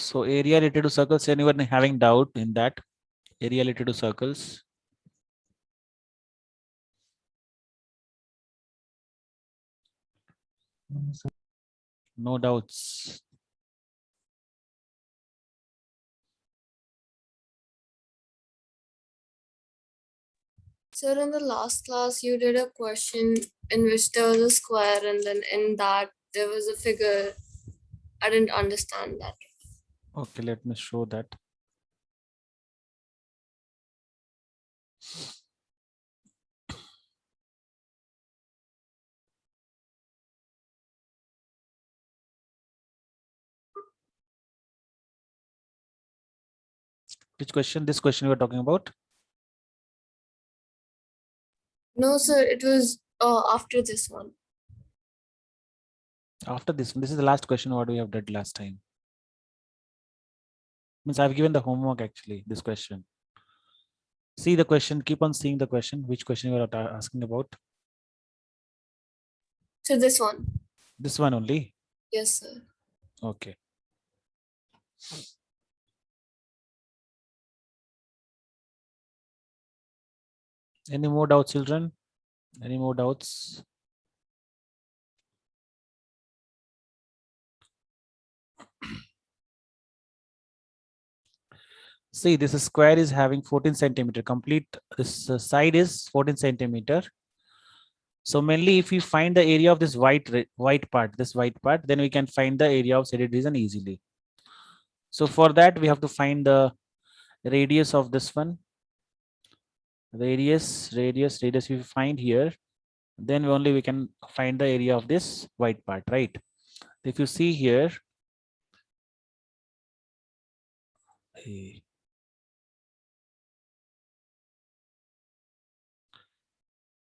So area related to circles, anyone having doubt in that? Area related to circles? No doubts. Sir, in the last class, you did a question in which there was a square, and then in that there was a figure. I didn't understand that. Okay, let me show that. Which question? This question we are talking about? No, sir, it was after this one. After this one, this is the last question what we have did last time. Means I've given the homework actually, this question. See the question, keep on seeing the question. Which question you are asking about? So this one. This one only? Yes, sir. Okay. Any more doubts, children? Any more doubts? See, this square is having 14 centimeter. Complete this side is 14 centimeter. So mainly, if we find the area of this white part, then we can find the area of shaded region easily. So for that, we have to find the radius of this one. Radius. If we find here, then only we can find the area of this white part, right? If you see here,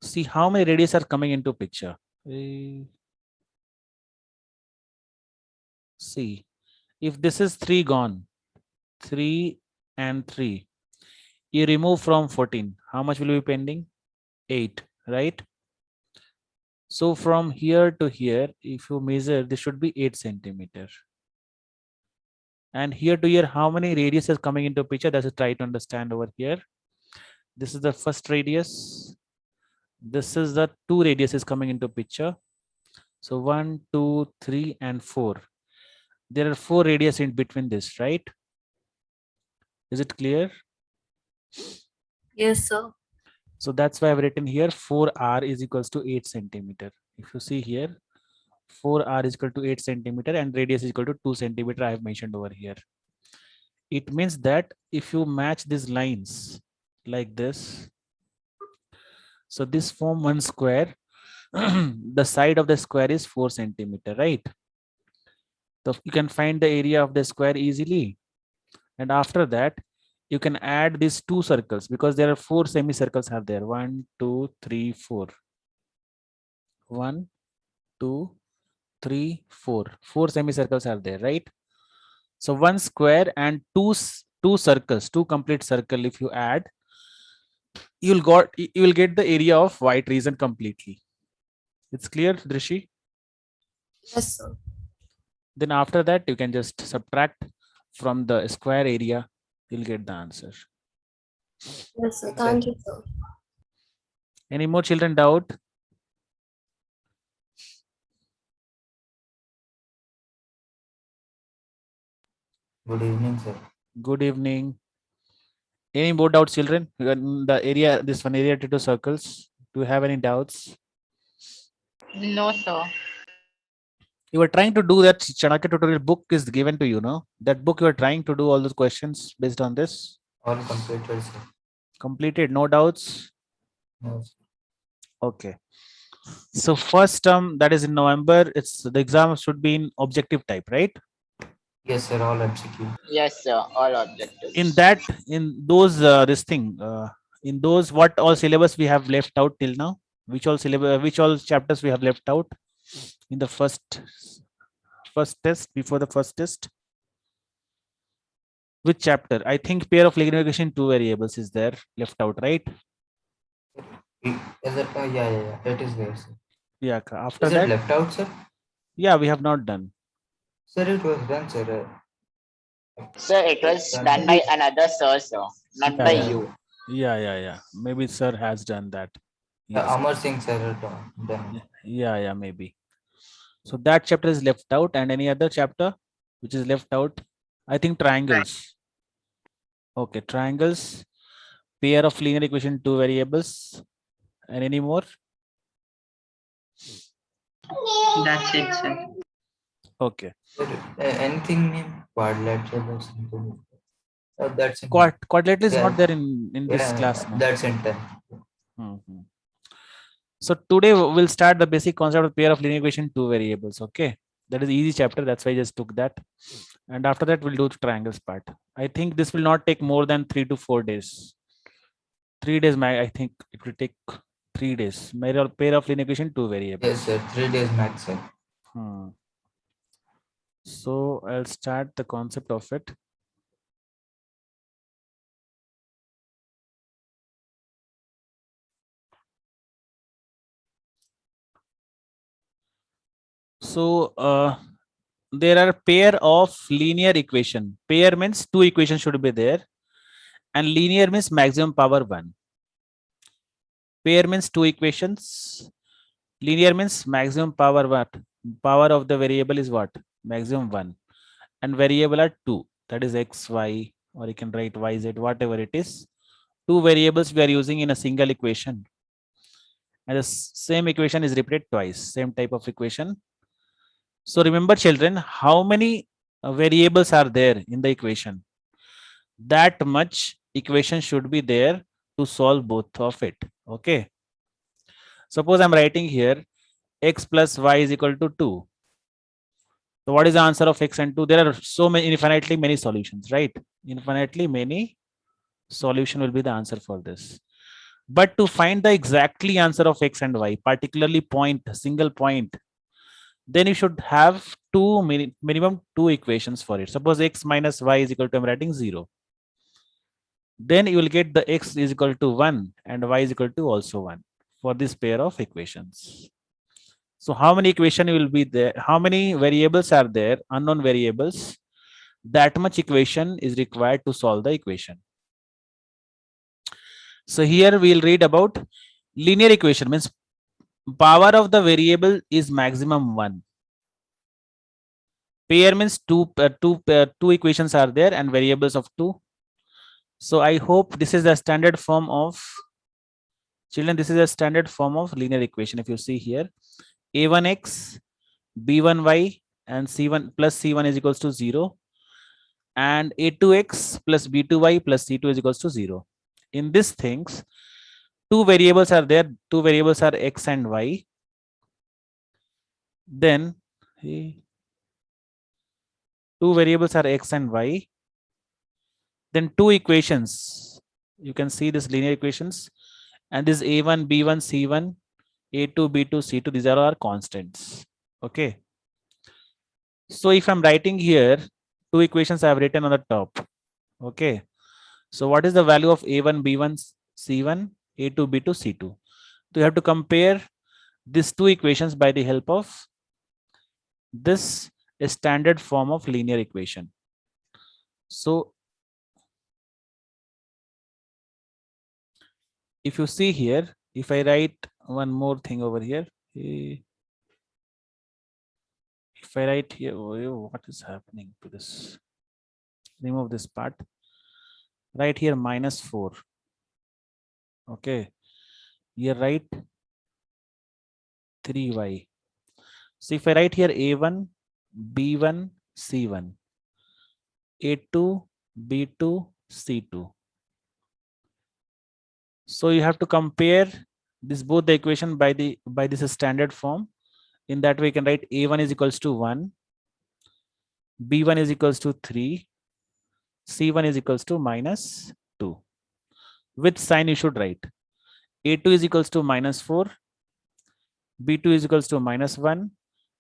see how many radius are coming into picture. See, if this is 3 gone, 3 and 3, you remove from 14, how much will be pending? 8, right? So from here to here, if you measure, this should be 8 centimeter. And here to here, how many radius is coming into picture? That's try to understand over here. This is the first radius. This is the 2 radius is coming into picture. So 1, 2, 3, and 4. There are 4 radius in between this, right? Is it clear? Yes, sir. So that's why I've written here 4r is equals to 8 centimeter. If you see here, 4r is equal to 8 centimeter and radius is equal to 2 centimeter. I have mentioned over here. It means that if you match these lines like this, so this form one square, the side of the square is 4 centimeter, right? So you can find the area of the square easily. And after that, you can add these 2 circles because there are 4 semicircles are there. 1, 2, 3, 4. 1, 2, 3, 4. 4 semicircles are there, right? So one square and two circles, 2 complete circle. If you add, you will get the area of white region completely. It's clear, Drishi? Yes, sir. Then after that, you can just subtract from the square area. You'll get the answer. Yes, sir. Thank you, sir. Any more children doubt? Good evening, sir. Good evening. Any more doubts, children? The area, this one area to 2 circles. Do you have any doubts? No, sir. You were trying to do that Chanakya tutorial book is given to you, no? That book you are trying to do all those questions based on this? All completed, sir. Completed, no doubts? No, sir. Okay. So first term, that is in November, it's the exam should be in objective type, right? Yes, sir. All MCQ. Yes, sir. All objectives. In that, in those, in those, what all syllabus we have left out till now? Which all syllabus, which all chapters we have left out in the first test, before the first test? Which chapter? I think pair of linear equation, 2 variables is there left out, right? Is it? Yeah. It is there, sir. Yeah. After Is that, it left out, sir? yeah, we have not done. Sir, it was done, sir. Sir, it was done by another sir, not by Yeah. you. Yeah. Maybe sir has done that. Yes. Amar Singh sir had done. Yeah, maybe. So that chapter is left out, and any other chapter which is left out? I think triangles. Okay, triangles, pair of linear equation, two variables, and any more? That's it, sir. Okay. Sir, anything named quadrilateral or something? That's in Quadrilateral is Yeah. not there in this class now. That's in 10. Mhm. So today we'll start the basic concept of pair of linear equation, two variables. Okay, that is easy chapter. That's why I just took that. And after that, we'll do the triangles part. I think this will not take more than 3 to 4 days. 3 days, I think it will take 3 days. Pair of linear equation, two variables. Yes, sir. 3 days max, sir. So I'll start the concept of it. So there are pair of linear equation. Pair means two equations should be there, and linear means maximum power 1. Pair means two equations. Linear means maximum power what? Power of the variable is what? Maximum 1. And variable are 2. That is x, y, or you can write y, z, whatever it is. Two variables we are using in a single equation. And the same equation is repeated twice. Same type of equation. So remember, children, how many variables are there in the equation? That much equation should be there to solve both of it. Okay. Suppose I'm writing here x plus y is equal to 2. So what is the answer of x and 2? There are so many, infinitely many solutions, right? Infinitely many solution will be the answer for this. But to find the exactly answer of x and y, particularly single point, then you should have minimum two equations for it. Suppose x minus y is equal to, I'm writing 0. Then you will get the x is equal to 1 and y is equal to also 1 for this pair of equations. So how many equation will be there? How many variables are there? Unknown variables. That much equation is required to solve the equation. So here we'll read about linear equation, means power of the variable is maximum 1. Pair means two equations are there and variables of 2. So I hope this is the standard form of, children, this is a standard form of linear equation. If you see here, a1x, b1y, and c1 plus c1 is equals to 0, and a2x plus b2y plus c2 is equals to 0. In these things, two variables are there. Two variables are x and y. Then two variables are x and y. Then two equations. You can see this linear equations, and this a1, b1, c1, a2, b2, c2. These are our constants. Okay. So if I'm writing here, two equations I have written on the top. Okay. So what is the value of a1, b1, c1, a2, b2, c2? So you have to compare these two equations by the help of this standard form of linear equation. So if you see here, if I write one more thing over here, if I write here, what is happening to this? Remove this part. Right here -4. Okay. Here write 3y. So if I write here a1, b1, c1, a2, b2, c2. So you have to compare this both the equation by this standard form. In that way, you can write a1 is equals to 1, b1 is equals to 3, c1 is equals to -2. Which sign you should write? a2 is equals to -4, b2 is equals to -1,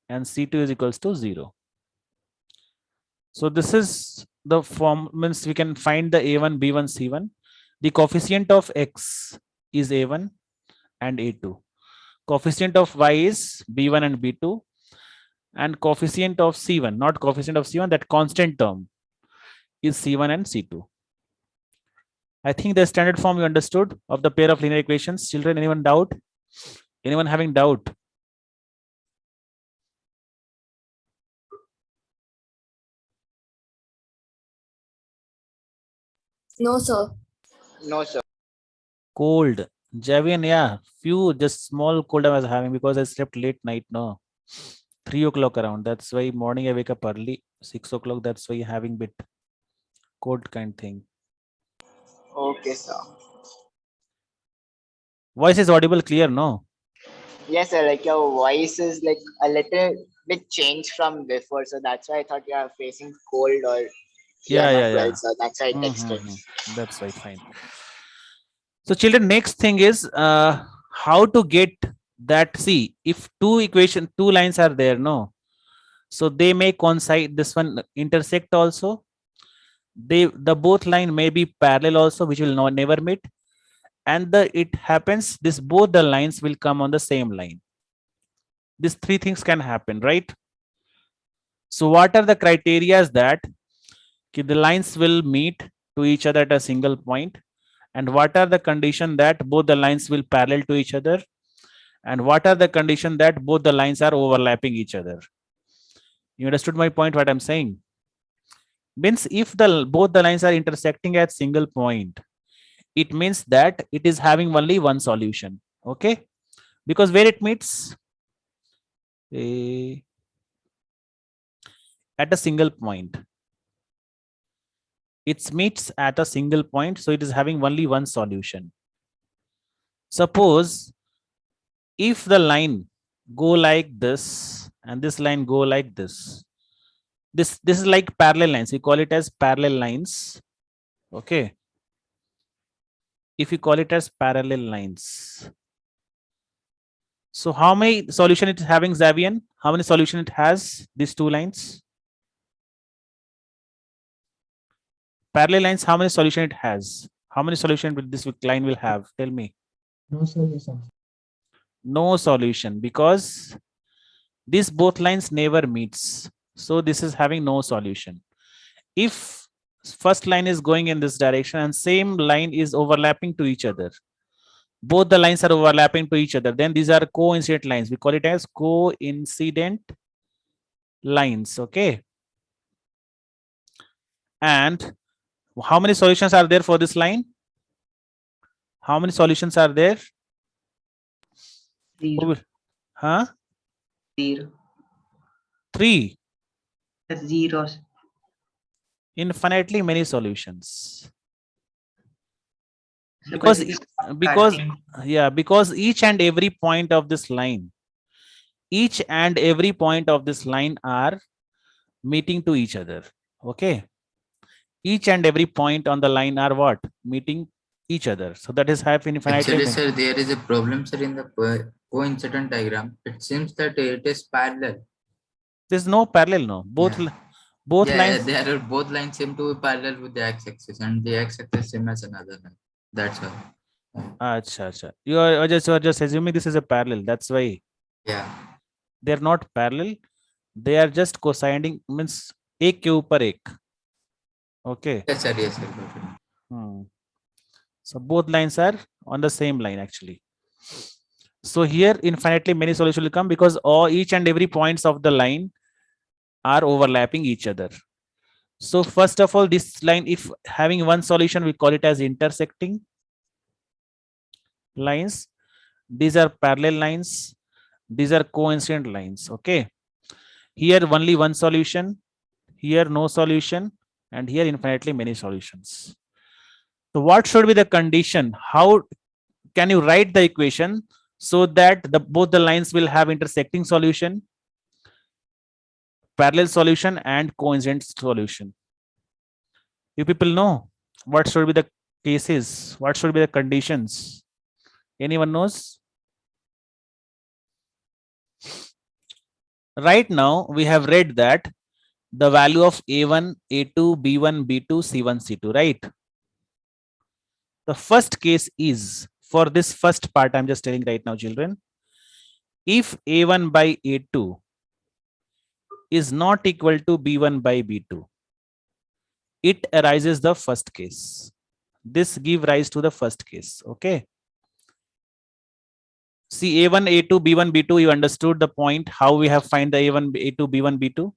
and c2 is equals to 0. So this is the form, means we can find the a1, b1, c1. The coefficient of x is a1 and a2. Coefficient of y is b1 and b2. And coefficient of c1, not coefficient of c1, that constant term is C1 and C2. I think the standard form you understood of the pair of linear equations. Children, anyone doubt? Anyone having doubt? No, sir. No, sir. Cold. Javian, yeah, few just small cold I was having because I slept late night. No, 3 o'clock around. That's why morning I wake up early. 6 o'clock. That's why having bit cold kind thing. Okay, sir. Voice is audible, clear? No. Yes, sir. Like your voice is like a little bit changed from before, so that's why I thought you are facing cold or you are Yeah, not yeah, well, yeah. sir. That's why I texted. That's why fine. So children, next thing is how to get that. See, if two lines are there, no, so they may coincide. This one intersect also. The both line may be parallel also, which will not never meet. And it happens this both the lines will come on the same line. These three things can happen, right? So what are the criteria that the lines will meet to each other at a single point? And what are the condition that both the lines will parallel to each other? And what are the condition that both the lines are overlapping each other? You understood my point, what I'm saying? Means if both the lines are intersecting at single point, it means that it is having only one solution. Okay, because where it meets at a single point, it meets at a single point, so it is having only one solution. Suppose if the line go like this and this line go like this is like parallel lines, we call it as parallel lines. Okay, if you call it as parallel lines, so how many solution it is having, Xavian? How many solution it has, these two lines? Parallel lines, how many solution it has? How many solution will this line will have? Tell me. No solution. No solution, because these both lines never meets, so this is having no solution. If first line is going in this direction and same line is overlapping to each other, both the lines are overlapping to each other, then these are coincident lines. We call it as coincident lines. Okay, and how many solutions are there for this line? How many solutions are there? Zero. Huh? Zero. 3. Zeros. Infinitely many solutions. So Because it's because cutting. yeah, because each and every point of this line, are meeting to each other. Okay, each and every point on the line are what? Meeting each other. So that is have infinitely Actually, many. sir, there is a problem, sir, in the coincident diagram. It seems that it is parallel. There's no parallel, no. Both Yeah, lines. they are both lines seem to be parallel with the x-axis, and the x-axis same as another line. That's all. Acha, acha. You are just assuming this is a parallel. That's why Yeah. they're not parallel. They are just coinciding, means ek ke upar ek. Okay. Yes, sir. Yes, sir. Got it. So both lines are on the same line actually. So here infinitely many solutions will come because each and every points of the line are overlapping each other. So first of all, this line, if having one solution, we call it as intersecting lines. These are parallel lines. These are coincident lines. Okay. Here only one solution. Here no solution. And here infinitely many solutions. So what should be the condition? How can you write the equation so that both the lines will have intersecting solution, parallel solution, and coincident solution? You people know what should be the cases? What should be the conditions? Anyone knows? Right now, we have read that the value of A1, A2, B1, B2, C1, C2, right? The first case is, for this first part, I'm just telling right now, children, if A1 by A2 is not equal to B1 by B2, it arises the first case. This give rise to the first case. Okay. See A1, A2, B1, B2, you understood the point, how we have find the A1, A2, B1, B2,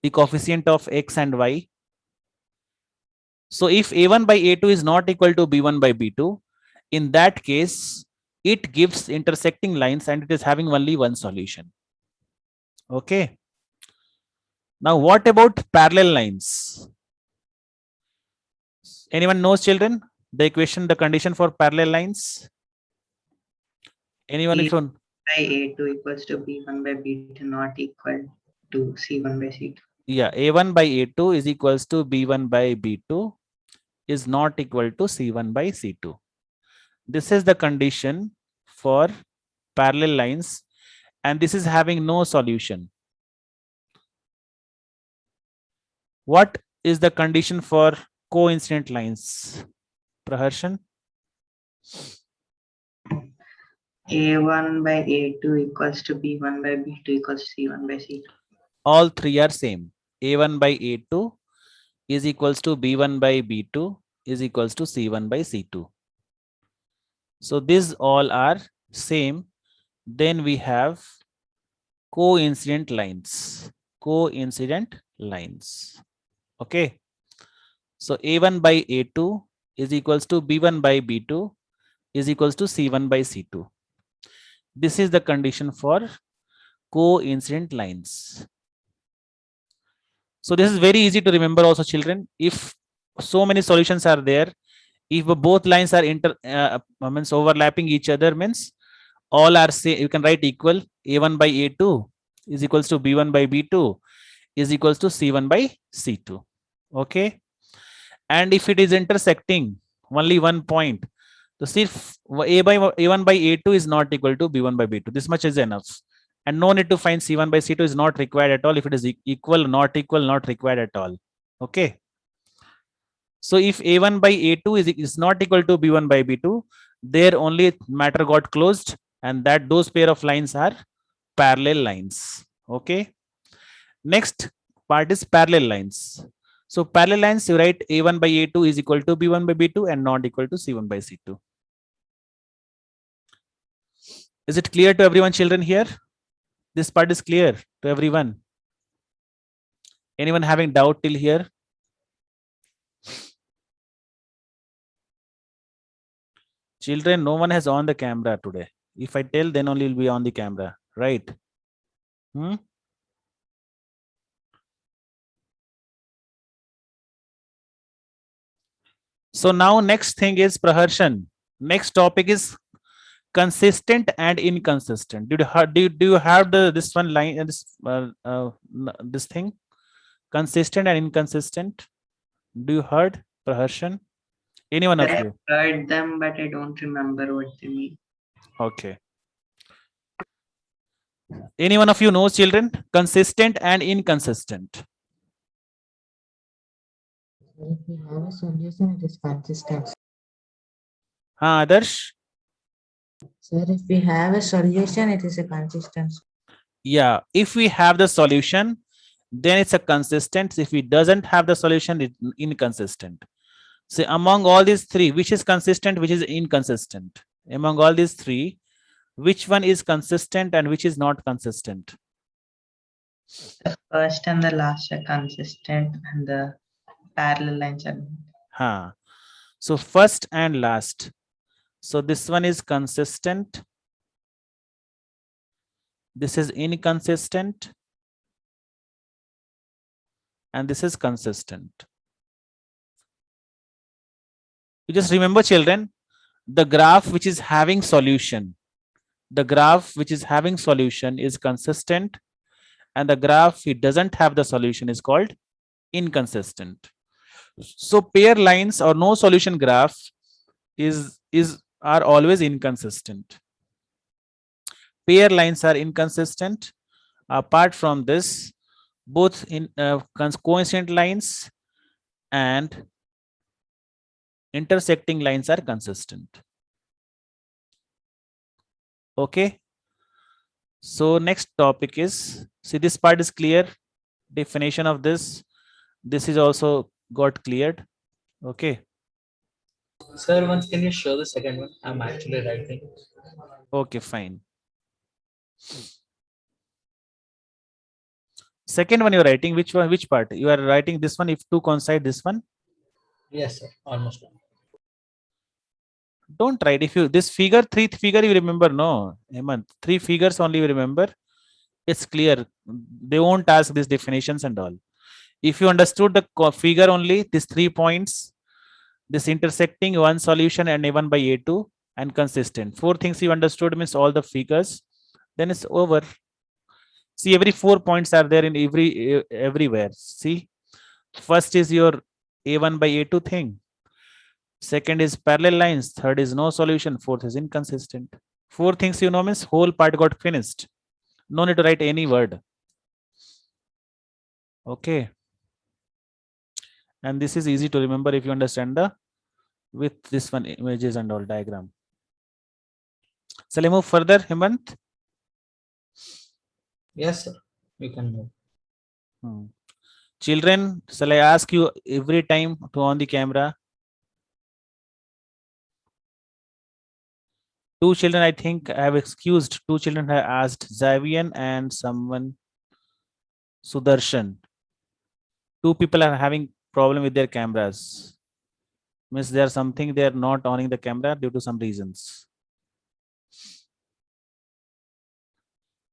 the coefficient of X and Y. So if A1 by A2 is not equal to B1 by B2, in that case, it gives intersecting lines and it is having only one solution. Okay. Now what about parallel lines? Anyone knows, children, the equation, the condition for parallel lines? Anyone? If you by A2 equals to B1 by B2 not equal to C1 by C2. yeah, A1 by A2 is equals to B1 by B2 is not equal to C1 by C2. This is the condition for parallel lines, and this is having no solution. What is the condition for coincident lines? Praharshan? A1 by A2 equals to B1 by B2 equals to C1 by C2. All three are same. A1 by A2 is equals to B1 by B2 is equals to C1 by C2. So these all are same. Then we have coincident lines. Coincident lines. Okay. So A1 by A2 is equals to B1 by B2 is equals to C1 by C2. This is the condition for coincident lines. So this is very easy to remember also, children. If so many solutions are there, if both lines are means overlapping each other, means all are same, you can write equal. A1 by A2 is equals to B1 by B2 is equals to C1 by C2. Okay. And if it is intersecting only one point, so see A1 by A2 is not equal to B1 by B2. This much is enough. And no need to find C1 by C2 is not required at all. If it is equal, not required at all. Okay. So if A1 by A2 is not equal to B1 by B2, there only matter got closed, and that those pair of lines are parallel lines. Okay. Next part is parallel lines. So parallel lines, you write A1 by A2 is equal to B1 by B2 and not equal to C1 by C2. Is it clear to everyone, children, here? This part is clear to everyone. Anyone having doubt till here? Children, no one has on the camera today. If I tell, then only will be on the camera, right? So now next thing is Praharshan. Next topic is consistent and inconsistent. Do you have this one line, this thing, consistent and inconsistent? Do you heard, Praharshan? Anyone of you? I heard them, but I don't remember what they mean. Okay. Any one of you knows, children, consistent and inconsistent? If we have a solution, it is consistent. Adarsh? Sir, if we have a solution, it is a consistent. Yeah, if we have the solution, then it's a consistent. If we doesn't have the solution, it's inconsistent. So among all these three, which is consistent, which is inconsistent? Among all these three, which one is consistent and which is not consistent? The first and the last are consistent, and the parallel lines are. So first and last. So this one is consistent. This is inconsistent. And this is consistent. You just remember, children, the graph which is having solution. The graph which is having solution is consistent, and the graph it doesn't have the solution is called inconsistent. So pair lines or no solution graph are always inconsistent. Pair lines are inconsistent. Apart from this, both in coincident lines and intersecting lines are consistent. Okay. So next topic is, see, this part is clear. Definition of this. This is also got cleared? Okay. Sir, once can you show the second one? I'm actually writing. Okay, fine. Second one you're writing, which one, which part? You are writing this one if two coincide this one? Yes, sir. Almost done. Don't write. If you, this figure, three figure you remember, no, Hemant, three figures only you remember. It's clear. They won't ask these definitions and all. If you understood the figure only, these 3 points, this intersecting one solution and A1 by A2 and consistent. 4 things you understood means all the figures, then it's over. See, every 4 points are there in everywhere. See, first is your A1 by A2 thing. Second is parallel lines. Third is no solution. Fourth is inconsistent. 4 things you know means whole part got finished. No need to write any word. Okay. And this is easy to remember if you understand the with this one images and all diagram. Shall I move further, Hemant? Yes, sir. We can move. Children, shall I ask you every time to on the camera? 2 children, I think I have excused. 2 children have asked, Zavian and someone, Sudarshan. 2 people are having problem with their cameras. Means there's something they are not owning the camera due to some reasons.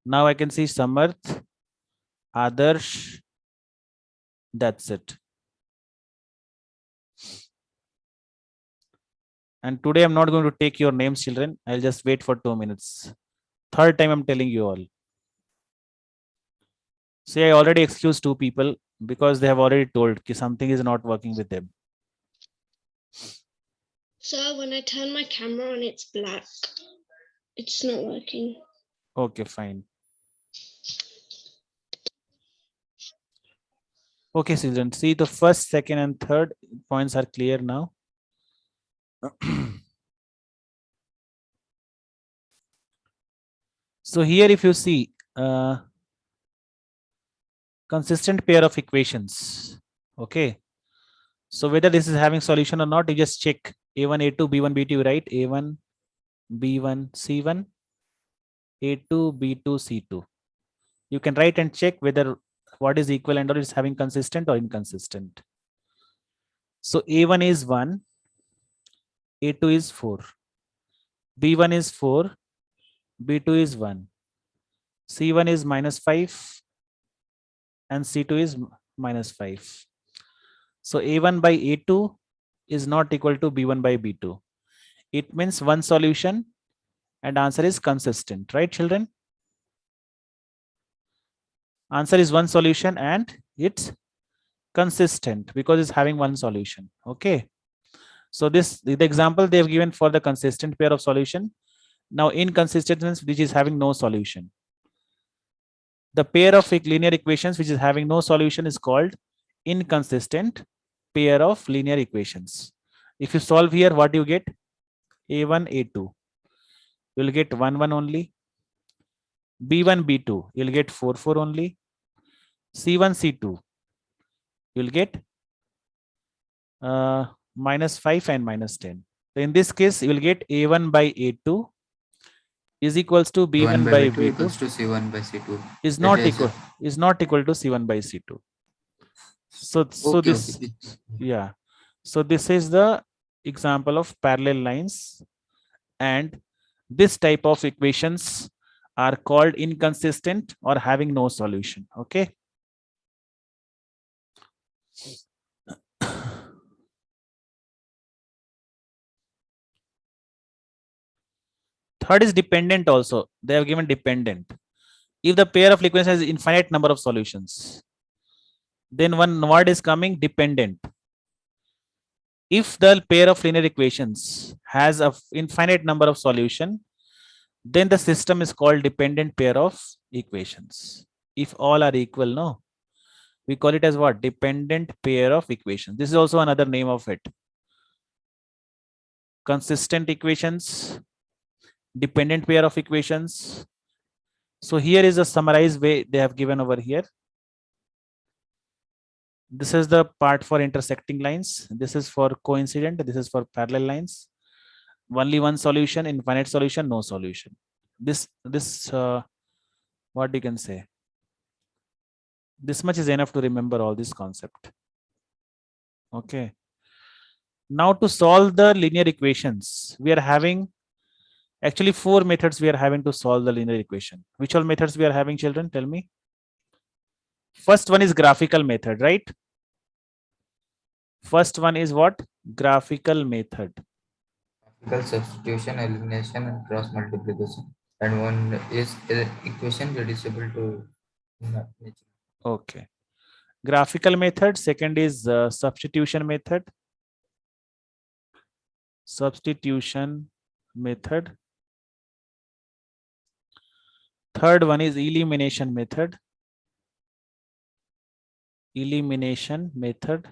Now I can see Samarth, Adarsh. That's it. And today I'm not going to take your names, children. I'll just wait for 2 minutes. Third time I'm telling you all. See, I already excused 2 people because they have already told that something is not working with them. Sir, when I turn my camera on, it's black. It's not working. Okay, fine. Okay, children. See, the first, second, and third points are clear now. So here, if you see consistent pair of equations, okay. So whether this is having solution or not, you just check A1, A2, B1, B2, right? A1, B1, C1, A2, B2, C2. You can write and check whether what is equivalent or is having consistent or inconsistent. So A1 is 1, A2 is 4, B1 is 4, B2 is 1, C1 is -5, and C2 is -5. So A1 by A2 is not equal to B1 by B2. It means one solution and answer is consistent, right, children? Answer is one solution and it's consistent because it's having one solution. Okay. So this the example they've given for the consistent pair of solution. Now inconsistent means which is having no solution. The pair of linear equations which is having no solution is called inconsistent pair of linear equations. If you solve here, what you get? A1, A2. You'll get 1, 1 only. B1, B2. You'll get 4, 4 only. C1, C2. You'll get -5 and -10. So in this case, you will get A1 by A2 is equals to B1 by B2 equals to C1 by C2. is not equal to C1 by C2. So this okay. Yeah. So this is the example of parallel lines, and this type of equations are called inconsistent or having no solution. Okay. Third is dependent also. They have given dependent. If the pair of equations has infinite number of solutions, then one word is coming dependent. If the pair of linear equations has an infinite number of solution, then the system is called dependent pair of equations. If all are equal, no, we call it as what? Dependent pair of equations. This is also another name of it. Consistent equations, dependent pair of equations. So here is a summarized way they have given over here. This is the part for intersecting lines. This is for coincident. This is for parallel lines. Only one solution, infinite solution, no solution. This what you can say. This much is enough to remember all this concept. Okay. Now to solve the linear equations, we are having actually 4 methods we are having to solve the linear equation. Which all methods we are having, children? Tell me. First one is graphical method, right? First one is what? Graphical method. Graphical substitution, elimination, and cross multiplication. And one is equation reducible to nature. Okay. Graphical method. Second is substitution method. Substitution method. Third one is elimination method. Elimination method.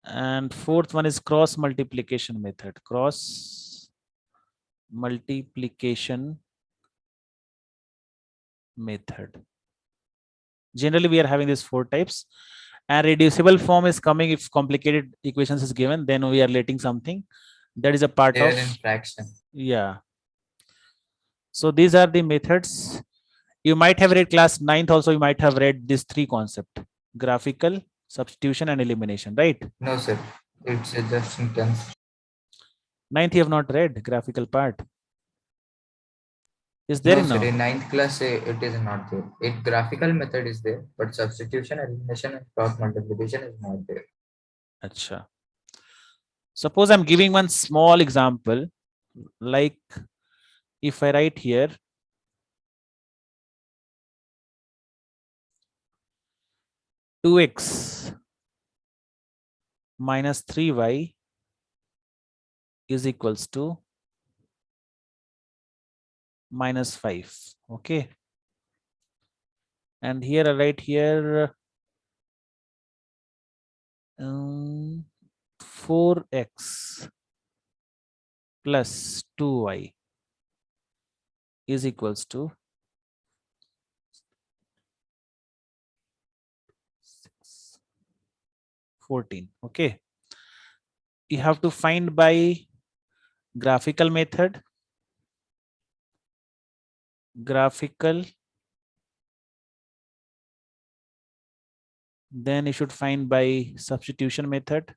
And fourth one is cross multiplication method. Cross multiplication method. Generally, we are having these 4 types. And reducible form is coming if complicated equations is given, then we are letting something. That is a part They are of in fraction. Yeah. So these are the methods. You might have read class 9th also, you might have read these 3 concepts: graphical, substitution, and elimination, right? No, sir. It's just in 10th. 9th you have not read graphical part. Is there No, in sir. now? In 9th class, it is not there. It graphical method is there, but substitution, elimination, and cross multiplication is not there. Acha. Suppose I'm giving one small example, like if I write here (2x minus 3y is equals to -5). Okay. And here I write here 4x plus 2y is equals to 14. Okay. You have to find by graphical method. Graphical. Then you should find by substitution method.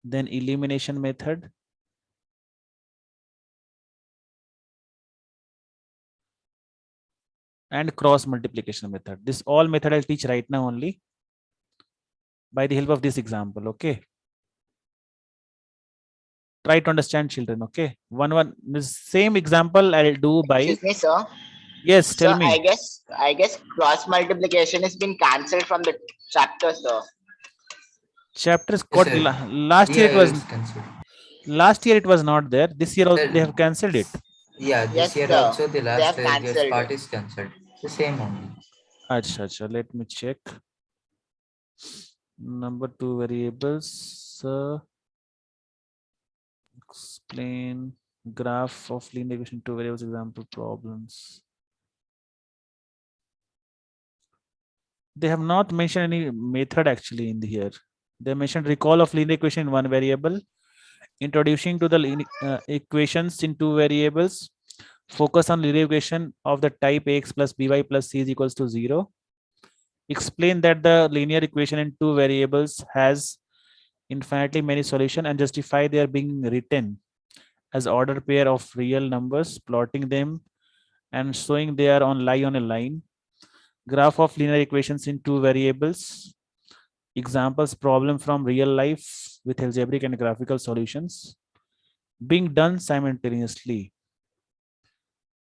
Then elimination method. And cross multiplication method. This all method I'll teach right now only by the help of this example. Okay. Try to understand, children. Okay. The same example I'll do by. Excuse me, sir. Yes, tell So me. I guess cross multiplication has been cancelled from the chapter, sir. Chapters Yes, got sir. last year it Yeah, was it's cancelled. last year it was not there. This year also Sir, they have cancelled it. Yeah, this Yes, year sir. also the They last have guest cancelled part it. is cancelled. The same only. Acha, let me check. Number 2 variables. Explain graph of linear equation 2 variables example problems. They have not mentioned any method actually in here. They mentioned recall of linear equation in 1 variable, introducing to the equations in 2 variables, focus on linear equation of the type ax plus by plus c is equals to 0. Explain that the linear equation in 2 variables has infinitely many solutions and justify their being written as order pair of real numbers, plotting them and showing they are lie on a line. Graph of linear equations in 2 variables. Examples problem from real life with algebraic and graphical solutions being done simultaneously.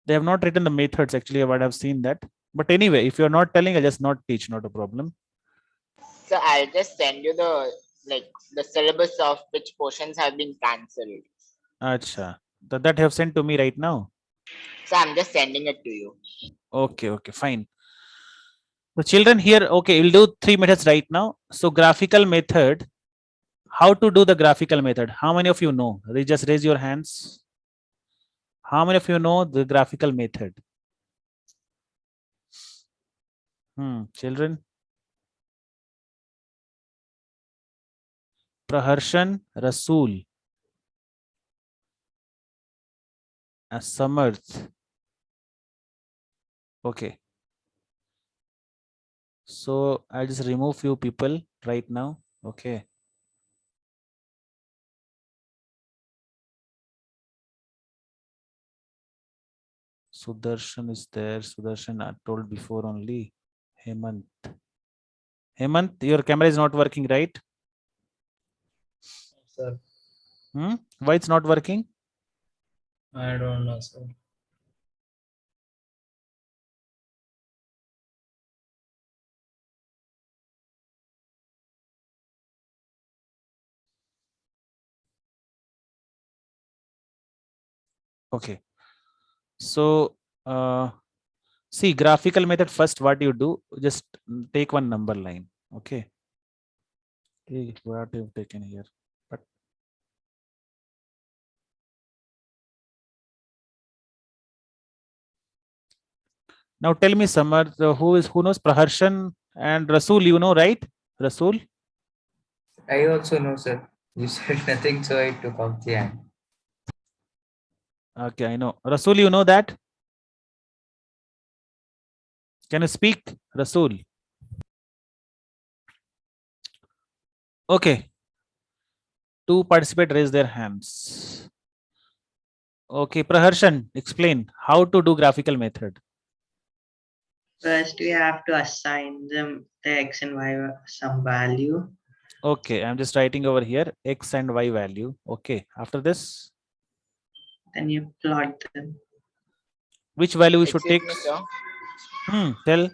They have not written the methods actually, but I've seen that. But anyway, if you're not telling, I'll just not teach, not a problem. So I'll just send you the syllabus of which portions have been cancelled. Acha. That have sent to me right now. So I'm just sending it to you. Okay, fine. So children here, okay, we'll do 3 methods right now. So graphical method, how to do the graphical method? How many of you know? Just raise your hands. How many of you know the graphical method? Children. Praharshan, Rasool. Samarth. Okay. So I'll just remove few people right now. Okay. Sudarshan is there. Sudarshan I told before only. Hemant. Hemant, your camera is not working, right? Sir, Why it's not working? I don't know, sir. Okay. So see, graphical method first, what you do, just take one number line. Okay. Okay, what you've taken here. But now tell me, Samar, who knows Praharshan and Rasool, you know, right? Rasool? I also know, sir. You said nothing, so I took off the hand. Okay, I know. Rasool, you know that? Can you speak, Rasool? Okay. Two participants raise their hands. Okay, Praharshan, explain how to do graphical method. First, we have to assign them the x and y some value. Okay, I'm just writing over here x and y value. Okay, after this, Then you plot them. which value we should Excuse take? me, sir. Tell.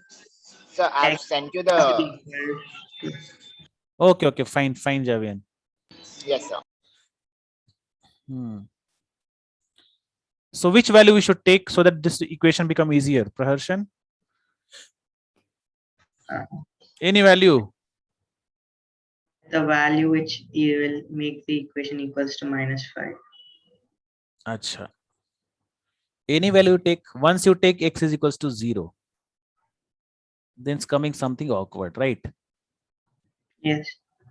So I've X sent you is the. equal to Okay, fine, Javian. Yes, sir. So which value we should take so that this equation become easier, Praharshan? Any value. the value which you will make the equation equals to -5. Acha. Any value you take, once you take x is equals to 0, then it's coming something awkward, right? Yes.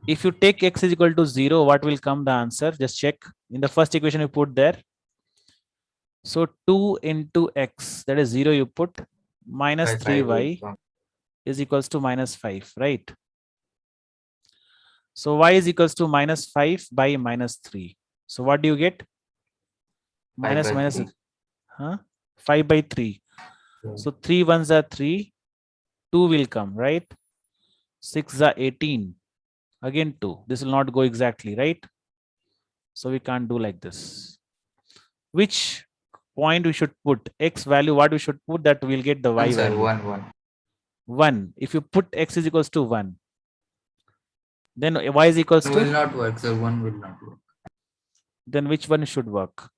If you take x is equal to 0, what will come the answer? Just check. In the first equation you put there. So 2 into x, that is 0 you put, minus 3y is equals to -5, right? So y is equals to -5 by -3. So what do you get? Minus minus, 5 by 3. So 3 ones are 3, 2 will come, right? 6 are 18. Again 2. This will not go exactly, right? So we can't do like this. Which point we should put? X value, what we should put, that we'll get the y Sir, value. 1. 1. If you put x is equals to 1, then y is equals It to? will not work, sir. 1 will not work. Then which one should work?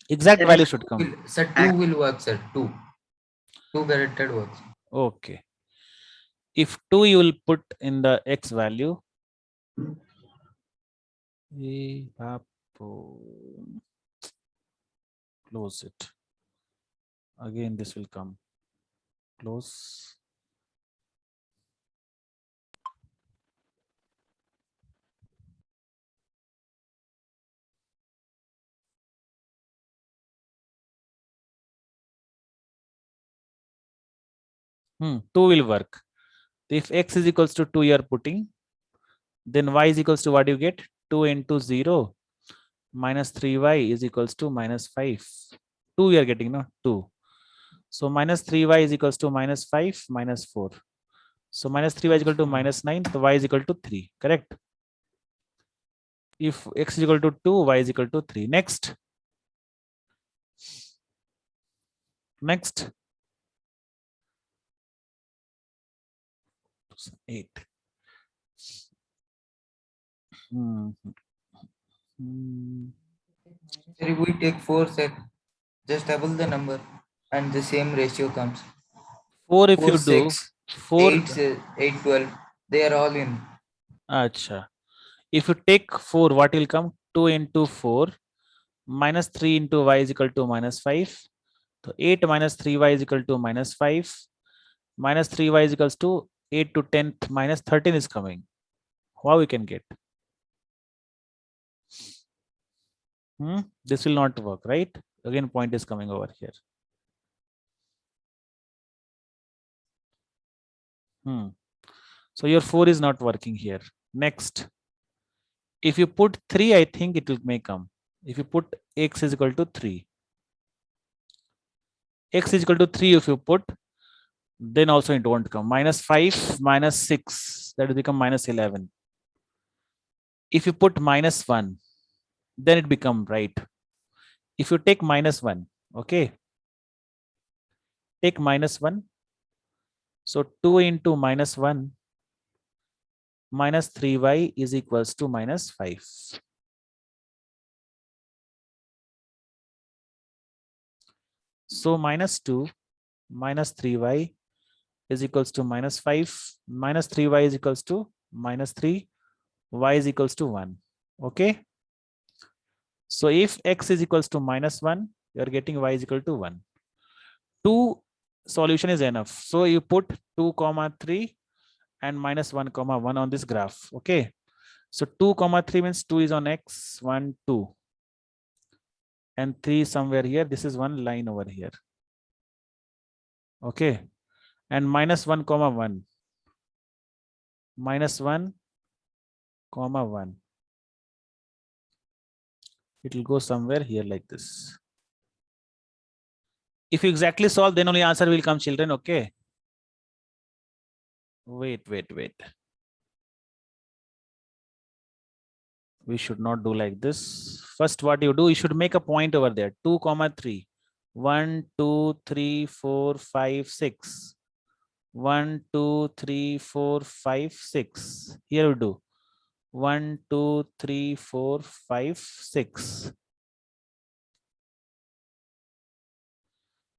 Exact There value is- should come. Sir, 2 will work, sir. 2. 2 garroted works. Okay. If 2 you will put in the x value. Close it. Again this will come. Close. Two will work. If x is equals to 2 you are putting, then y is equals to what you get? 2 into 0 minus 3y is equals to -5. 2 you are getting, no? 2. So minus 3y is equals to -5 minus 4. So minus 3y is equal to -9. So y is equal to 3. Correct? If x is equal to 2, y is equal to 3. Next. 8. Sir, if we take 4, sir, just double the number and the same ratio comes. 4 if 4, you do 6, 4. 8, 12, they are all in. Acha. If you take 4, what will come? 2 into 4 minus 3 into y is equal to -5. So 8 minus 3y is equal to -5. Minus 3y is equals to 8 to 10th minus 13 is coming. How we can get? This will not work, right? Again, point is coming over here. So your 4 is not working here. Next, if you put 3, I think it will may come. If you put x is equal to 3. X is equal to 3 if you put, then also it won't come. Minus 5, minus 6, that will become minus 11. If you put minus 1, then it become right. If you take minus 1, okay, take minus 1. So 2 into minus 1 minus 3y is equals to minus 5. So minus 2 minus 3y is equals to minus 5, minus 3y is equals to minus 3, y is equals to 1. Okay. So if x is equals to minus 1, you are getting y is equal to 1. 2 solution is enough. So you put 2 comma 3 and minus 1 comma 1 on this graph. Okay. So 2 comma 3 means 2 is on x, 1, 2. And 3 somewhere here. This is one line over here. Okay. And minus 1 comma 1. Minus 1 comma 1. It will go somewhere here like this. If you exactly solve, then only answer will come, children. Okay. Wait. We should not do like this. First, what you do, you should make a point over there. 2 comma 3. 1, 2, 3, 4, 5, 6. 1, 2, 3, 4, 5, 6. Here we do 1, 2, 3, 4, 5, 6.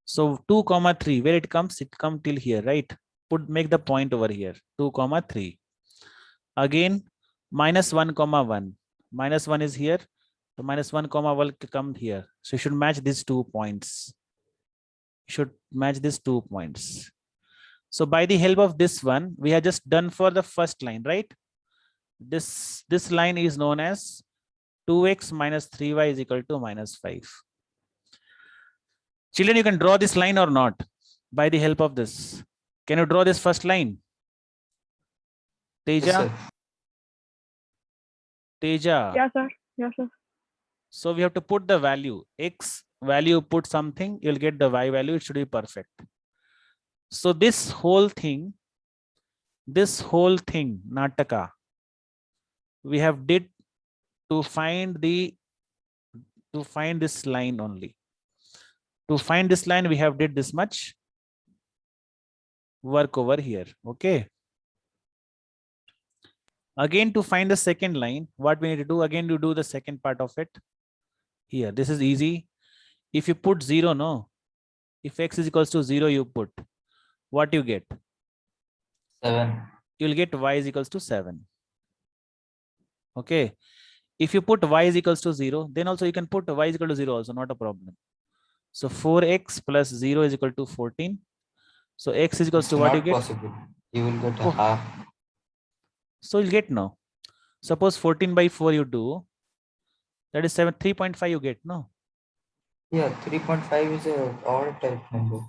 So 2 comma 3, where it comes till here, right? Make the point over here. 2 comma 3. Again, minus 1 comma 1. Minus 1 is here. So minus 1 comma will come here. So you should match these 2 points. You should match these 2 points. So by the help of this one, we have just done for the first line, right? This line is known as 2x minus 3y is equal to minus 5. Children, you can draw this line or not by the help of this. Can you draw this first line? Teja? Yes, sir. Teja? Yeah, sir. Yeah, sir. So we have to put the value. X value, put something, you'll get the y value. It should be perfect. So this whole thing, Nataka, we have did to find this line only. To find this line, we have did this much work over here. Okay. Again, to find the second line, what we need to do, again, you do the second part of it. Here, this is easy. If you put 0, no. If x is equals to 0, you put. What you get? 7. You'll get y is equals to 7. Okay. If you put y is equals to 0, then also you can put y is equal to 0 also, not a problem. So 4x plus 0 is equal to 14. So x is equals It's to what not you get? possible. You will get a Oh. half. So you'll get no. Suppose 14 by 4 you do. That is 3.5 you get, no? Yeah, 3.5 is a odd type number.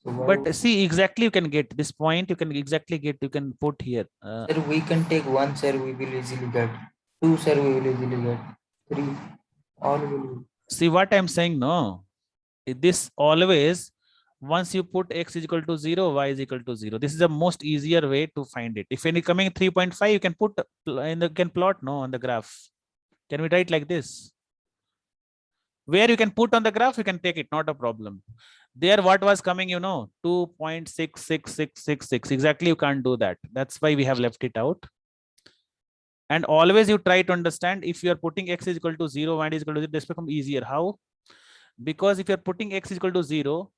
So why But see, exactly you can get this point. You can exactly get, you can put here. sir, we can take 1, sir, we will easily get. 2, sir, we will easily get. 3, all will. See what I'm saying, no? This always, once you put x is equal to 0, y is equal to 0. This is the most easier way to find it. If any coming 3.5, you can put in the can plot no on the graph. Can we write like this? Where you can put on the graph, you can take it, not a problem. There, what was coming, 2.66666. Exactly, you can't do that. That's why we have left it out. And always you try to understand if you are putting x is equal to 0, y is equal to 0, this becomes easier. How? Because if you're putting x is equal to 0,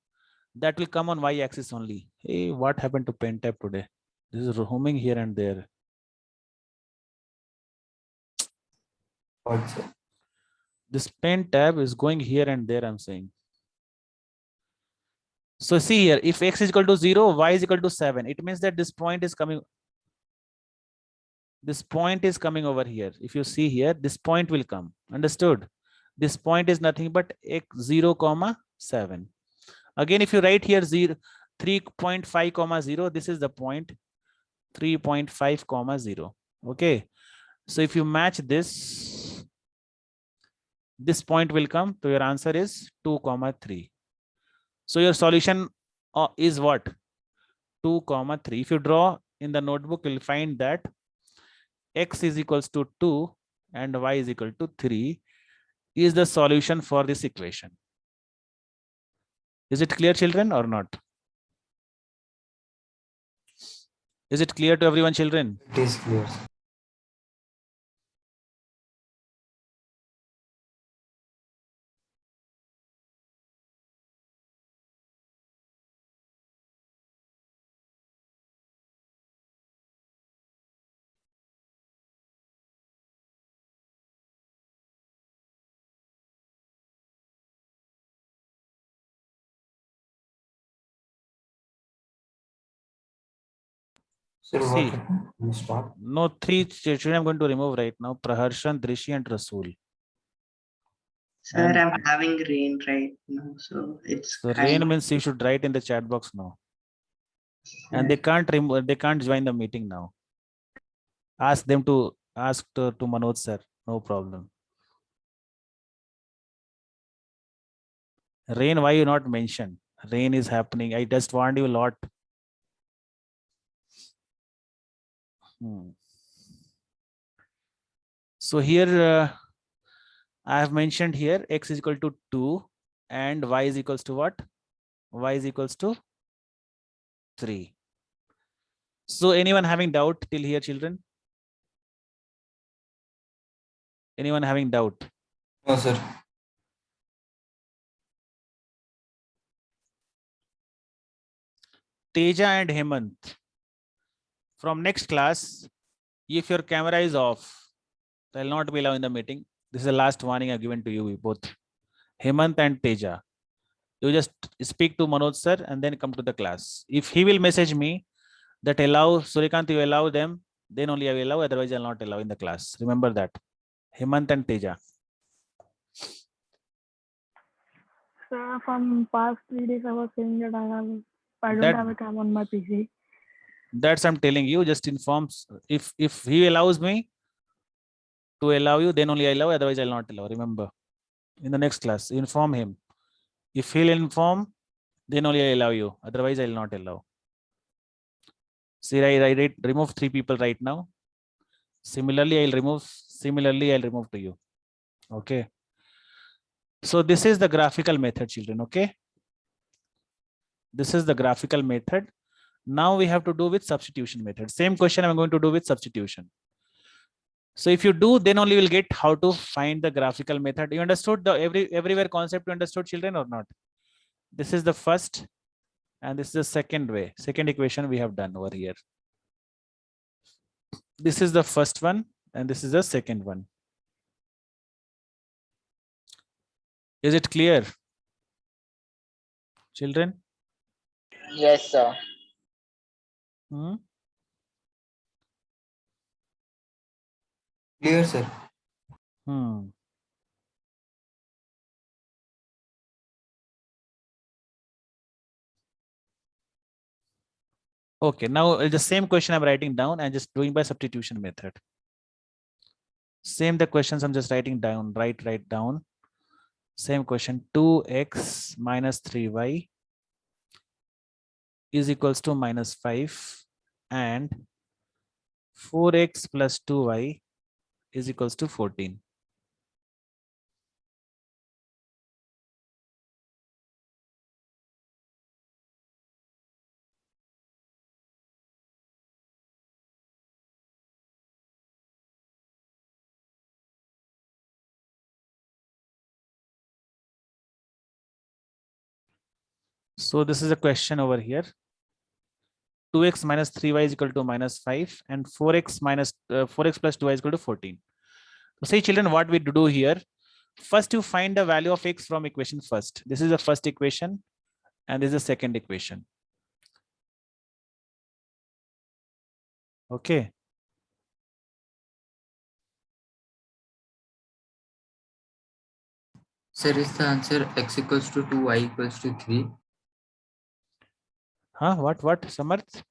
that will come on y-axis only. Hey, what happened to pen tab today? This is roaming here and there. What, sir? This pen tab is going here and there, I'm saying. So see here, if x is equal to 0, y is equal to 7. It means that this point is coming. This point is coming over here. If you see here, this point will come. Understood? This point is nothing but x 0, 7. Again, if you write here 3.5, 0, this is the point 3.5, 0. Okay. So if you match this point will come. So your answer is 2, 3. So your solution is what? 2, 3. If you draw in the notebook, you'll find that x is equals to 2 and y is equal to 3 is the solution for this equation. Is it clear, children, or not? Is it clear to everyone, children? It is clear. Sir, what See. happened? You stop. No, 3 children I'm going to remove right now. Praharshan, Drishi, and Rasool. Sir, And- I'm having rain right now, so it's So kind rain of- means you should write in the chat box now. And Yeah. they can't remove. They can't join the meeting now. Ask them to to Manoj sir. No problem. Rain, why you not mention? Rain is happening. I just warned you a lot. So here I have mentioned here x is equal to 2 and y is equals to what? Y is equals to 3. So anyone having doubt till here, children? Anyone having doubt? No, sir. Teja and Hemant, from next class, if your camera is off, I will not be allowed in the meeting. This is the last warning I've given to you both. Hemant and Teja. You just speak to Manoj sir and then come to the class. If he will message me that allow Surikant, you allow them, then only I will allow, otherwise I'll not allow in the class. Remember that. Hemant and Teja. Sir, from past 3 days, I was saying that I don't That- have a cam on my PC. That's I'm telling you, just informs. If he allows me to allow you, then only I allow, otherwise I'll not allow. Remember, in the next class, inform him. If he'll inform, then only I allow you, otherwise I'll not allow. See, I remove 3 people right now. Similarly, I'll remove to you. Okay. So this is the graphical method, children. Okay. This is the graphical method. Now we have to do with substitution method. Same question I'm going to do with substitution. So if you do, then only we'll get how to find the graphical method. You understood the everywhere concept? You understood, children, or not? This is the first, and this is the second way. Second equation we have done over here. This is the first one, and this is the second one. Is it clear, children? Yes, sir. Clear, sir. Okay, now the same question I'm writing down and just doing by substitution method. Same the questions I'm just writing down, write down. Same question, 2x minus 3y is equals to minus 5 and 4x plus 2y is equals to 14. So this is a question over here. 2x minus 3y is equal to minus 5 and 4x plus 2y is equal to 14. So say, children, what we do here. First, you find the value of x from equation first. This is the first equation. and this is the second equation. Okay. Sir, is the answer x equals to 2, y equals to 3? Huh? What? Samarth?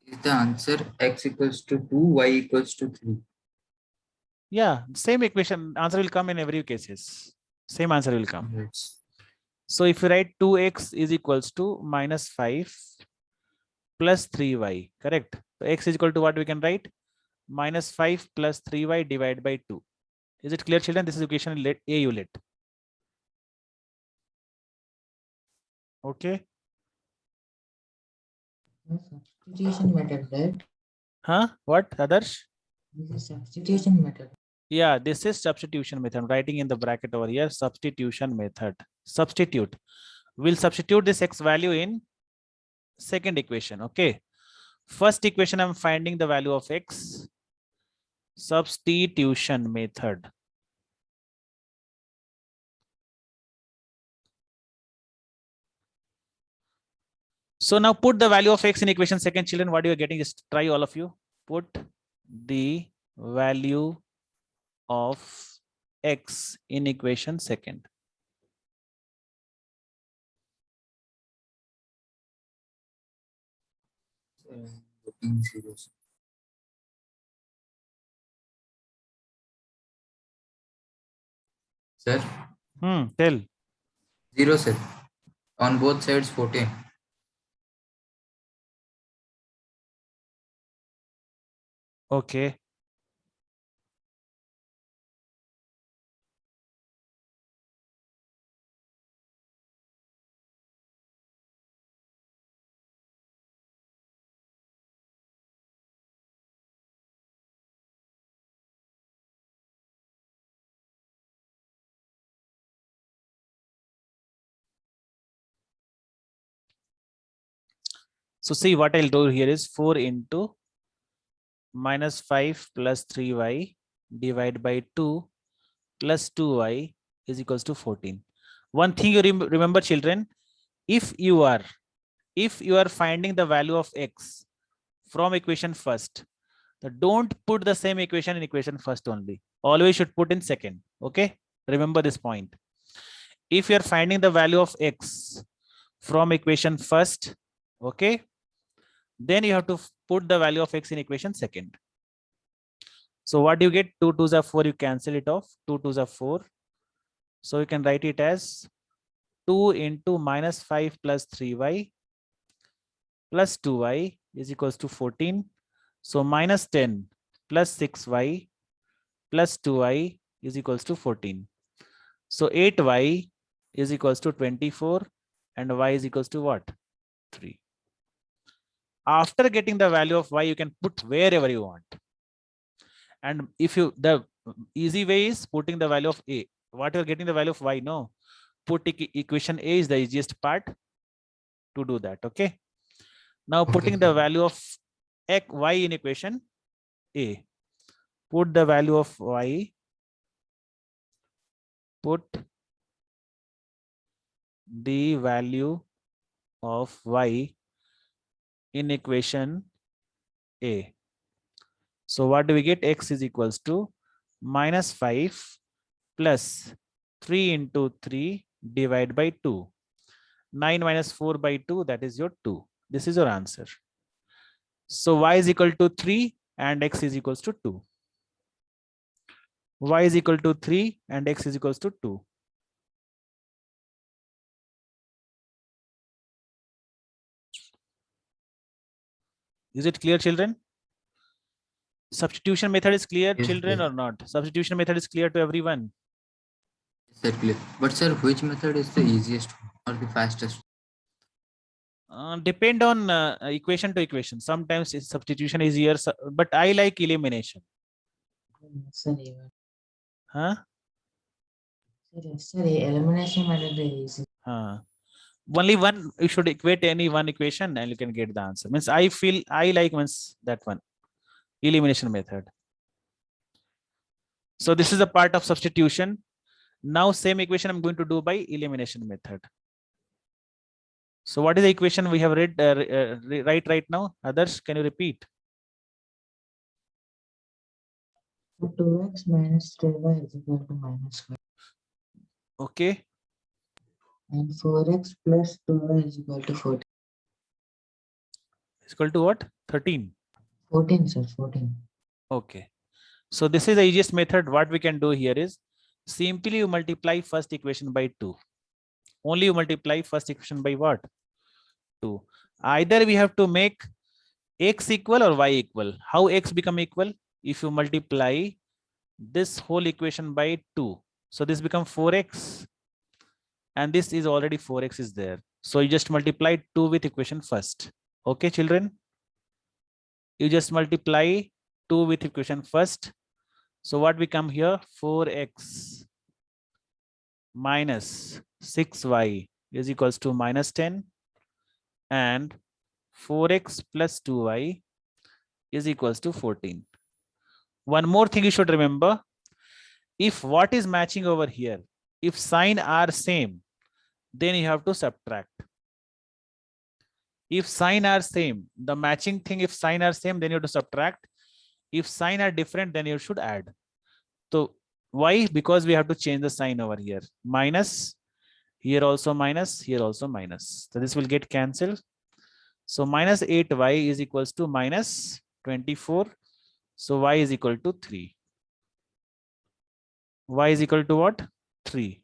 Is the answer x equals to 2, y equals to 3? Yeah, same equation. Answer will come in every cases. Same answer will come. Right. So if you write 2x is equals to minus 5 plus 3y, correct? So x is equal to what we can write? Minus 5 plus 3y divided by 2. Is it clear, children? This is equation let A you let. Okay. Substitution method, right? Huh? What, Adarsh? This is substitution method. Yeah, this is substitution method. I'm writing in the bracket over here, substitution method. Substitute. We'll substitute this x value in second equation. Okay. First equation, I'm finding the value of x. Substitution method. So now put the value of x in equation second, children. What you are getting? Just try, all of you. Put the value of x in equation second. Looking serious. Sir, Tell. 0, sir. On both sides 14. Okay. So see, what I'll do here is 4 into minus 5 plus 3y divided by 2 plus 2y is equals to 14. One thing you remember, children, if you are finding the value of x from equation first, don't put the same equation in equation first only. Always should put in second. Okay, remember this point. If you're finding the value of x from equation first, okay, then you have to put the value of x in equation second. So what do you get? 2 2s are 4, you cancel it off. 2 2s are 4. So you can write it as 2 into minus 5 plus 3y plus 2y is equals to 14. So minus 10 plus 6y plus 2y is equals to 14. So 8y is equals to 24 and y is equals to what? 3. After getting the value of y, you can put wherever you want. And if you, the easy way is putting the value of a. What you're getting the value of y? No. Put equation a is the easiest part to do that. Okay. Now putting the value of x, y in equation a. Put the value of y. Put the value of y in equation a. So what do we get? X is equals to minus 5 plus 3 into 3 divided by 2. 9 minus 4 by 2, that is your 2. This is your answer. So y is equal to 3 and x is equals to 2. Y is equal to 3 and x is equals to 2. Is it clear, children? Substitution method is clear, Yes, children, clear. or not? Substitution method is clear to everyone. Sir, clear. But sir, which method is the easiest or the fastest? Depend on equation to equation. Sometimes substitution is easier, but I like elimination. Sorry. Huh? Sorry, elimination method is easy. Only one, you should equate any one equation and you can get the answer. Means I feel I like that one, elimination method. So this is a part of substitution. Now same equation I'm going to do by elimination method. So what is the equation we have read right now? Others, can you repeat? So 2x minus 3y is equal to minus 5. Okay. And 4x plus 2y is equal to 14. It's equal to what? 13. 14, sir, 14. Okay. So this is the easiest method. What we can do here is simply you multiply first equation by 2. Only you multiply first equation by what? 2. Either we have to make x equal or y equal. How x become equal? If you multiply this whole equation by 2. So this becomes 4x. And this is already 4x is there. So you just multiply 2 with equation first. Okay, children? You just multiply 2 with equation first. So what become here? 4x minus 6y is equals to minus 10. And 4x plus 2y is equals to 14. One more thing you should remember. If what is matching over here, if sign are same, then you have to subtract. If sign are same, the matching thing, if sign are same, then you have to subtract. If sign are different, then you should add. So why? Because we have to change the sign over here. Minus, here also minus, here also minus. So this will get cancelled. So minus 8y is equals to minus 24. So y is equal to 3. Y is equal to what? 3.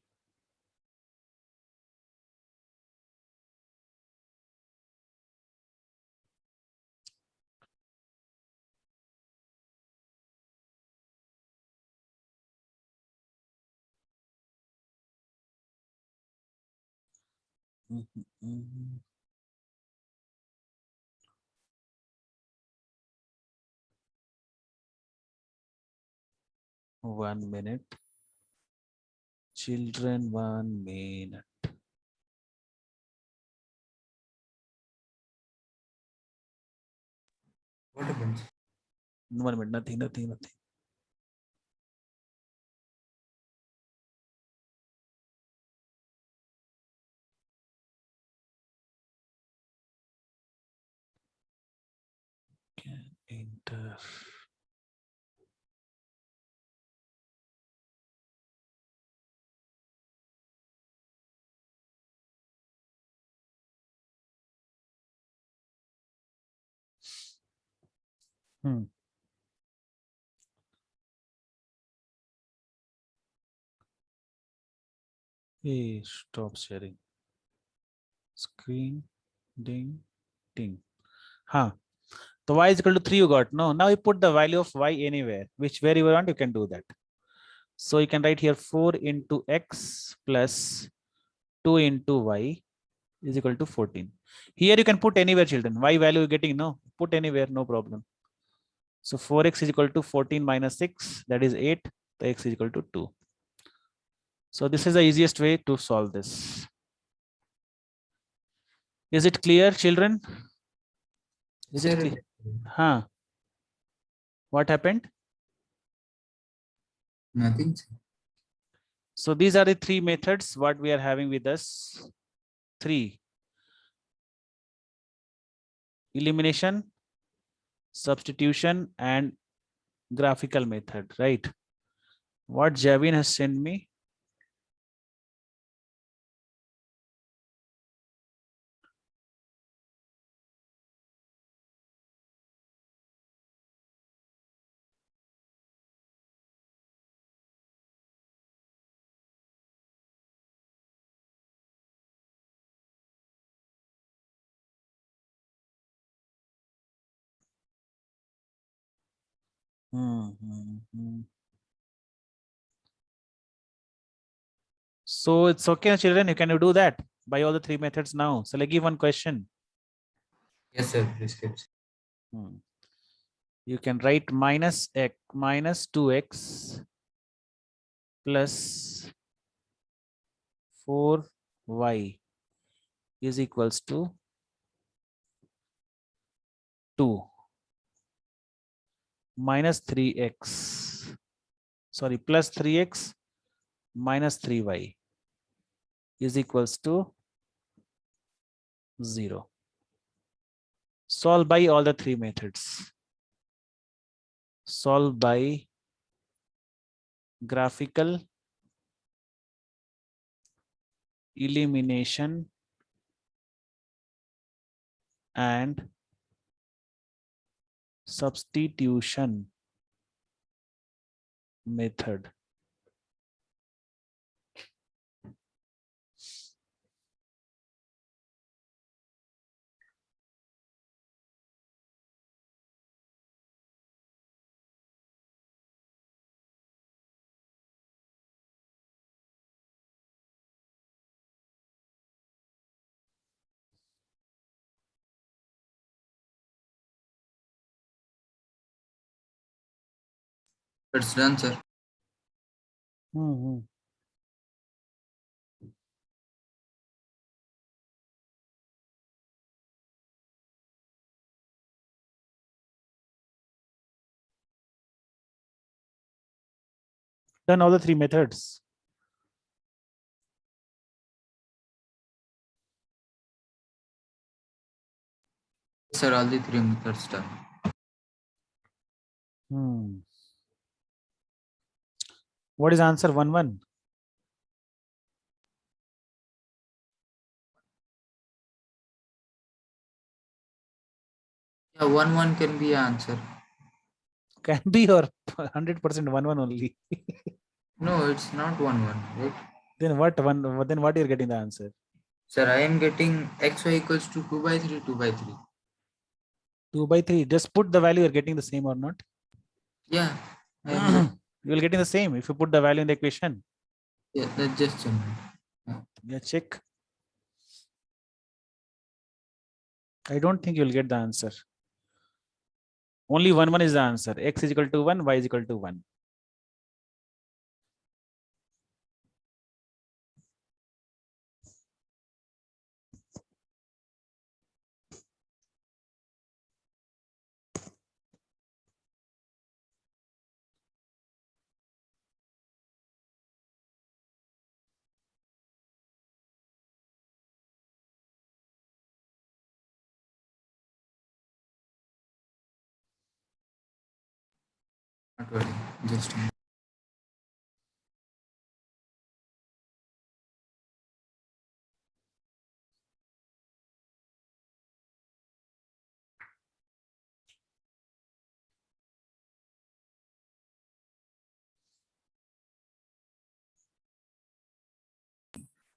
Mm-hmm. 1 minute. Children, 1 minute. What happens? 1 minute, nothing. Can enter. Hey, stop sharing. Screen, ding. Huh. So y is equal to 3 you got. No, now you put the value of y anywhere, where you want, you can do that. So you can write here 4 into x plus 2 into y is equal to 14. Here you can put anywhere, children. Y value you're getting, no? Put anywhere, no problem. So 4x is equal to 14 minus 6, that is 8. The x is equal to 2. So this is the easiest way to solve this. Is it clear, children? Is it clear? Huh? What happened? Nothing. So these are the 3 methods what we are having with us. 3. Elimination, substitution, and graphical method, right? What Javin has sent me. So it's okay, children. You can do that by all the 3 methods now. So let's give one question. Yes, sir. Please keep. You can write minus 2x plus 4y is equals to 2 minus 3x. Sorry, plus 3x minus 3y is equals to 0. Solve by all the three methods. Solve by graphical, elimination, and substitution method. It's done, sir. Done all the three methods. Sir, all the three methods done. What is answer? 1, 1. Yeah, 1 can be answer. Can be or 100% 1, 1 only. No, it's not 1, right? Then what one? Then what you're getting the answer? Sir, I am getting xy equals to 2 by 3, 2 by 3. 2 by 3. Just put the value, you're getting the same or not? Yeah. I am You will getting the same if you put the value in the equation. yeah, that's just a minute. Yeah, check. I don't think you'll get the answer. Only 1, 1 is the answer. X is equal to 1, y is equal to 1. Not worry. Just a minute.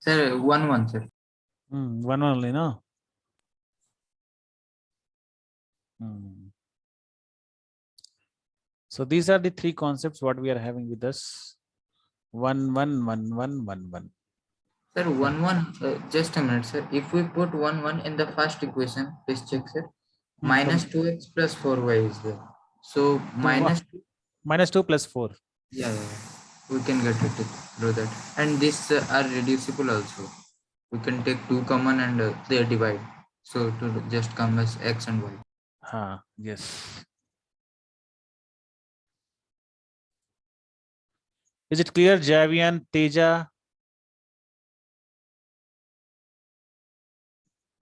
Sir, 1, sir. 1, 1 only, no? So these are the three concepts what we are having with us. 1, 1, 1, 1, 1, 1. Sir, 1, just a minute, sir. If we put 1 in the first equation, please check, sir. Minus 2x plus 4y is there. So minus 2. Minus 2 plus 4. Yeah. We can get it through that. And these are reducible also. We can take 2 common and they divide. So to just come as x and y. Yes. Is it clear, Javian, Teja?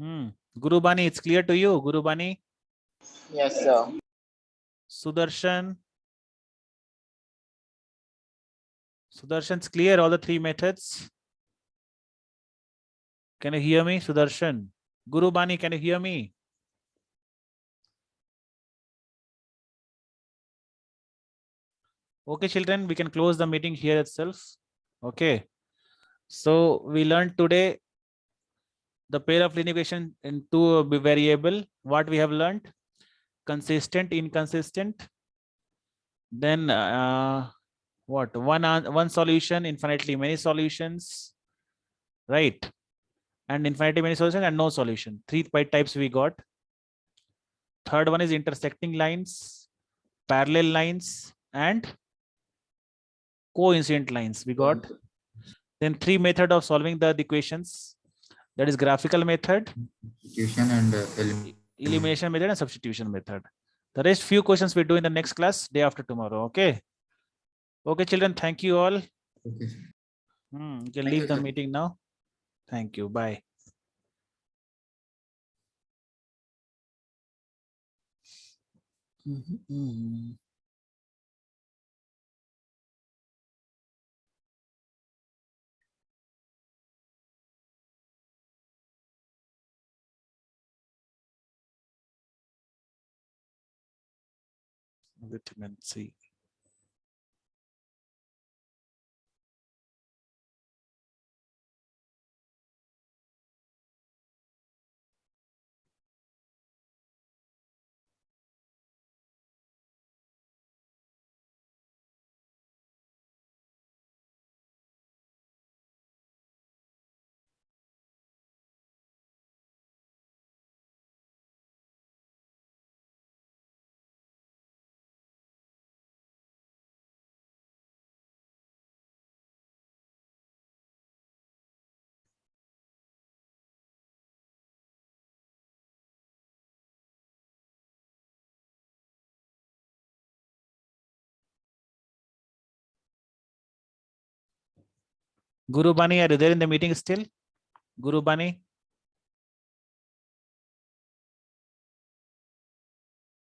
Gurubani, it's clear to you, Gurubani? Yes, sir. Sudarshan? Sudarshan's clear, all the three methods? Can you hear me, Sudarshan? Gurubani, can you hear me? Okay, children, we can close the meeting here itself. Okay. So we learned today the pair of linear equation in two variable. What we have learned? Consistent, inconsistent. Then what? One solution, infinitely many solutions, right? And infinitely many solutions and no solution. 3 types we got. Third one is intersecting lines, parallel lines, and coincident lines we got. Then 3 method of solving the equations. That is graphical method, Substitution and elimination method, and substitution method. The rest few questions we do in the next class, day after tomorrow. Okay. Okay, children. Thank you all. Okay. You can leave the meeting now. Thank you. Bye. Vitamin C. Guru Bani, are you there in the meeting still? Guru Bani?